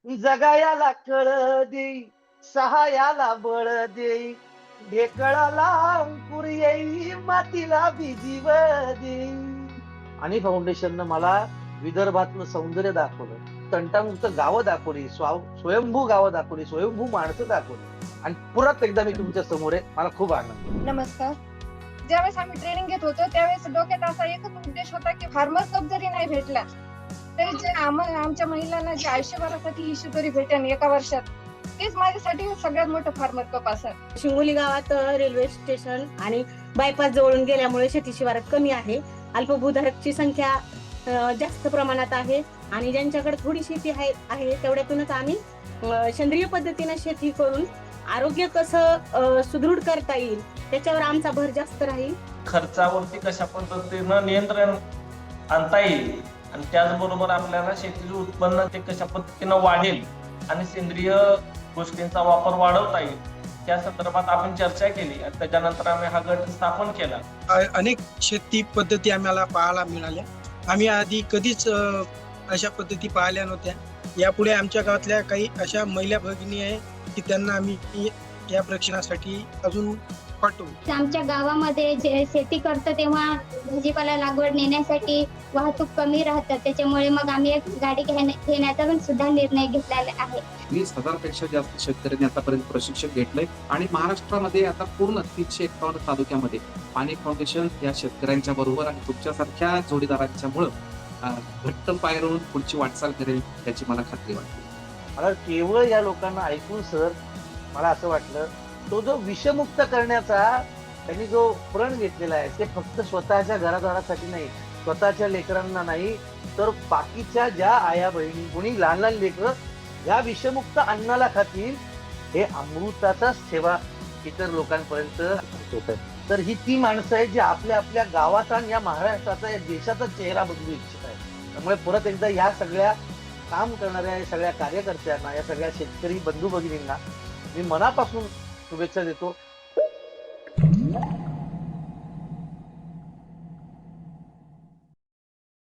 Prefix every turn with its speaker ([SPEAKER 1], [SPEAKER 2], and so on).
[SPEAKER 1] जगायाला कळ देई, सहायाला बळ देई, ढेकळाला अंकुर येई, मातीला बिजीव देई. आणि फाउंडेशननं मला विदर्भातलं सौंदर्य दाखवलं, तंटामुक्त गावं दाखवली, स्वयंभू गावं दाखवली, स्वयंभू माणसं दाखवली. आणि परत एकदा मी तुमच्या समोर आहे. मला खूप आनंद.
[SPEAKER 2] नमस्कार. ज्यावेळेस आम्ही ट्रेनिंग घेत होतो त्यावेळेस डोक्यात असा एकच उद्देश होता की फार्मर कप जरी नाही भेटला तरी जे आमच्या महिलांना जे आयुष्यभरासाठी इश्यू तरी भेटेल एका वर्षात, तेच माझ्यासाठी सगळ्यात मोठं फार्मर कप असेल.
[SPEAKER 3] शिंगोली गावात रेल्वे स्टेशन आणि बायपास जवळून गेल्यामुळे शेती शिवारात कमी आहे. अल्पभूधारकची संख्या जास्त प्रमाणात आहे आणि ज्यांच्याकडे थोडी शेती आहे तेवढ्यातूनच आम्ही सेंद्रिय पद्धतीने शेती करून आरोग्य कसं सुदृढ करता येईल त्याच्यावर आमचा भर जास्त राहील.
[SPEAKER 4] खर्चावरती कशा पद्धतीनं नियंत्रण आणता येईल आणि त्याचबरोबर आपल्याला शेतीचं उत्पन्न ते कशा पद्धतीनं वाढेल आणि सेंद्रिय गोष्टींचा वापर वाढवता येईल त्या संदर्भात आपण चर्चा केली आणि त्याच्यानंतर आम्ही हा गट स्थापन केला.
[SPEAKER 5] अनेक शेती पद्धती आम्हाला पाहायला मिळाल्या. आम्ही आधी कधीच अशा पद्धती पाहिल्या नव्हत्या. यापुढे आमच्या गावातल्या काही अशा महिला भगिनी आहे की त्यांना आम्ही या प्रशिक्षणासाठी अजून पाठवू.
[SPEAKER 6] आमच्या गावामध्ये जे शेती करतो तेव्हा भाजीपाला लागवड नेण्यासाठी वाहतूक कमी राहतात, त्याच्यामुळे मग आम्ही एक गाडी घेण्याचा पण सुद्धा निर्णय घेतलेला आहे.
[SPEAKER 7] 20,000 पेक्षा जास्त शेतकऱ्यांनी आतापर्यंत प्रशिक्षण घेतलंय आणि महाराष्ट्रामध्ये आता पूर्ण 351 तालुक्यामध्ये पाणी फाउंडेशन या शेतकऱ्यांच्या बरोबर आणि तुमच्यासारख्या जोडीदारांच्यामुळं घट्ट पाय रोवून पुढची वाटचाल करेल याची मला खात्री वाटते.
[SPEAKER 1] मला केवळ या लोकांना ऐकून सर मला असं वाटलं, तो जो विषमुक्त करण्याचा त्यांनी जो प्रण घेतलेला आहे ते फक्त स्वतःच्या घरादारासाठी नाही, स्वतःच्या लेकरांना नाही, तर बाकीच्या ज्या आया बहिणी कोणी लहान लहान लेकरं या विषमुक्त अन्नाला खातील, हे अमृताचाच ठेवा इतर लोकांपर्यंत होत आहे. तर ही ती माणसं आहेत जी आपल्या आपल्या गावाचा आणि या महाराष्ट्राचा या देशाचा चेहरा बदलू इच्छित आहे. त्यामुळे परत एकदा या सगळ्या काम करणाऱ्या या सगळ्या कार्यकर्त्यांना, या सगळ्या शेतकरी बंधू भगिनींना मी मनापासून शुभेच्छा देतो.